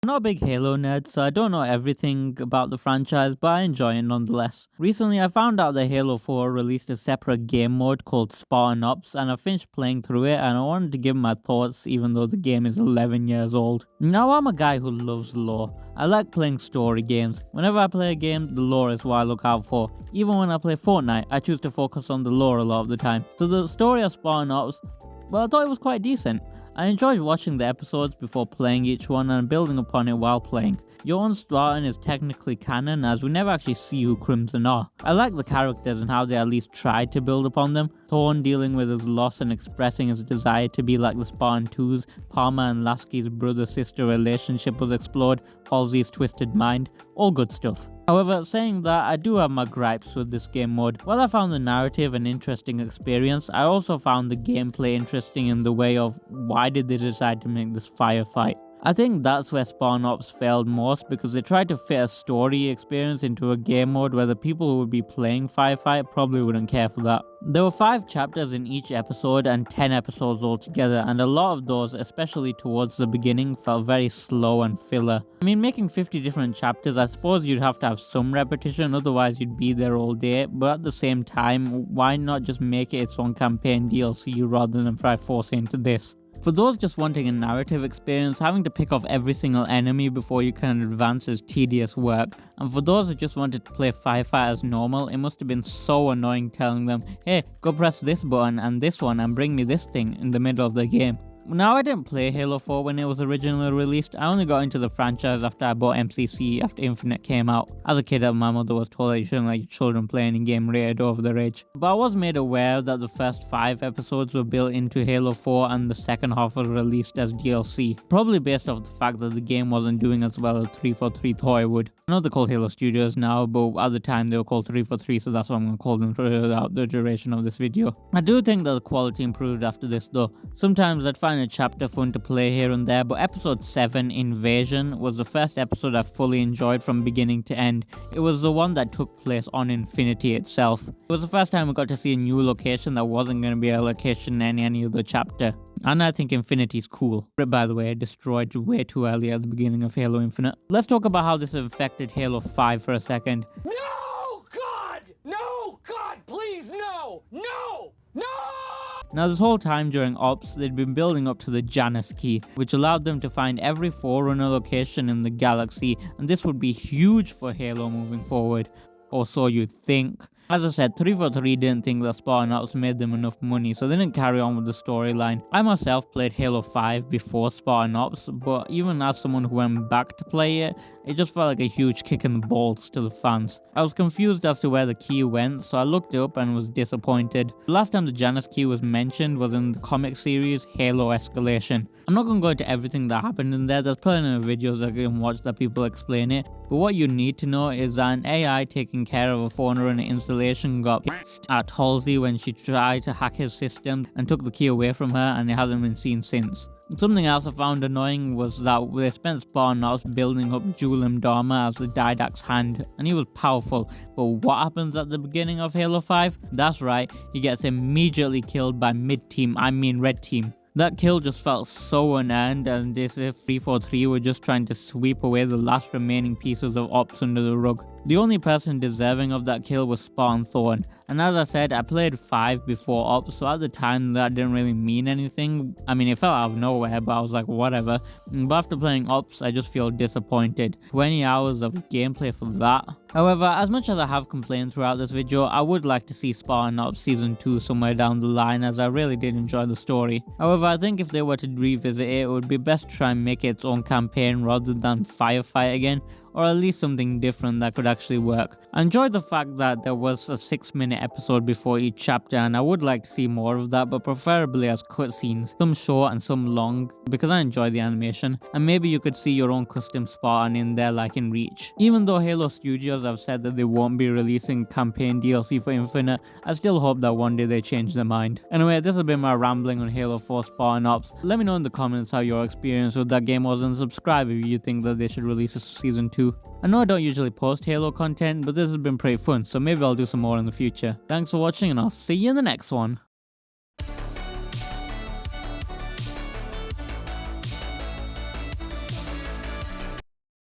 I'm not a big Halo nerd, so I don't know everything about the franchise, but I enjoy it nonetheless. Recently, I found out that Halo 4 released a separate game mode called Spartan Ops, and I finished playing through it, and I wanted to give my thoughts even though the game is 11 years old. Now, I'm a guy who loves lore. I like playing story games. Whenever I play a game, the lore is what I look out for. Even when I play Fortnite, I choose to focus on the lore a lot of the time. So the story of Spartan Ops, well, I thought it was quite decent. I enjoyed watching the episodes before playing each one and building upon it while playing. Your own Spartan is technically canon as we never actually see who Crimson are. I like the characters and how they at least tried to build upon them. Thorn dealing with his loss and expressing his desire to be like the Spartan 2s, Palmer and Lasky's brother-sister relationship was explored, Halsey's twisted mind, all good stuff. However, saying that, I do have my gripes with this game mode. While I found the narrative an interesting experience, I also found the gameplay interesting in the way of why did they decide to make this firefight. I think that's where Spartan Ops failed most because they tried to fit a story experience into a game mode where the people who would be playing Firefight probably wouldn't care for that. There were 5 chapters in each episode and 10 episodes altogether, and a lot of those, especially towards the beginning, felt very slow and filler. I mean, making 50 different chapters, I suppose you'd have to have some repetition, otherwise you'd be there all day, but at the same time, why not just make it its own campaign DLC rather than try forcing into this? For those just wanting a narrative experience, having to pick off every single enemy before you can advance is tedious work, and for those who just wanted to play Firefight as normal, it must have been so annoying telling them, hey, go press this button and this one and bring me this thing in the middle of the game. Now, I didn't play Halo 4 when it was originally released. I only got into the franchise after I bought MCC after Infinite came out. As a kid, my mother was told that you shouldn't let your children play any game rated over their age. But I was made aware that the first 5 episodes were built into Halo 4 and the second half was released as DLC. Probably based off the fact that the game wasn't doing as well as 343 thought it would. I know they're called Halo Studios now, but at the time they were called 343, so that's what I'm going to call them throughout the duration of this video. I do think that the quality improved after this though. Sometimes I'd find a chapter fun to play here and there, but episode 7, Invasion, was the first episode I fully enjoyed from beginning to end. It was the one that took place on Infinity itself. It was the first time we got to see a new location that wasn't going to be a location in any other chapter. And I think Infinity's cool. But by the way, destroyed way too early at the beginning of Halo Infinite. Let's talk about how this affected Halo 5 for a second. No, God! No, God, please, no! No! No! Now, this whole time during Ops, they'd been building up to the Janus key, which allowed them to find every Forerunner location in the galaxy, and this would be huge for Halo moving forward. Or so you'd think. As I said, 343 didn't think that Spartan Ops made them enough money, so they didn't carry on with the storyline. I myself played Halo 5 before Spartan Ops, but even as someone who went back to play it, it just felt like a huge kick in the balls to the fans. I was confused as to where the key went, so I looked it up and was disappointed. The last time the Janus key was mentioned was in the comic series Halo Escalation. I'm not going to go into everything that happened in there, there's plenty of videos that you can watch that people explain it, but what you need to know is that an AI taking care of a Forerunner installation got pissed at Halsey when she tried to hack his system and took the key away from her, and it hasn't been seen since. Something else I found annoying was that they spent Spartan Ops building up Julim Dharma as the Didact's hand, and he was powerful, but what happens at the beginning of Halo 5? That's right, he gets immediately killed by red team. That kill just felt so unearned, and as if 343 were just trying to sweep away the last remaining pieces of Ops under the rug. The only person deserving of that kill was Spartan Thorn, and as I said, I played 5 before Ops, so at the time that didn't really mean anything. I mean, it felt out of nowhere, but I was like, whatever. But after playing Ops, I just feel disappointed. 20 hours of gameplay for that. However, as much as I have complained throughout this video, I would like to see Spartan Ops Season 2 somewhere down the line, as I really did enjoy the story. However, I think if they were to revisit it, it would be best to try and make it its own campaign rather than Firefight again, or at least something different that could actually work. I enjoyed the fact that there was a 6-minute episode before each chapter, and I would like to see more of that, but preferably as cutscenes, some short and some long, because I enjoy the animation, and maybe you could see your own custom Spartan in there like in Reach. Even though Halo Studios have said that they won't be releasing campaign DLC for Infinite, I still hope that one day they change their mind. Anyway, this has been my rambling on Halo 4 Spartan Ops. Let me know in the comments how your experience with that game was, and subscribe if you think that they should release a Season 2. I know I don't usually post Halo content, but this has been pretty fun, so maybe I'll do some more in the future. Thanks for watching, and I'll see you in the next one.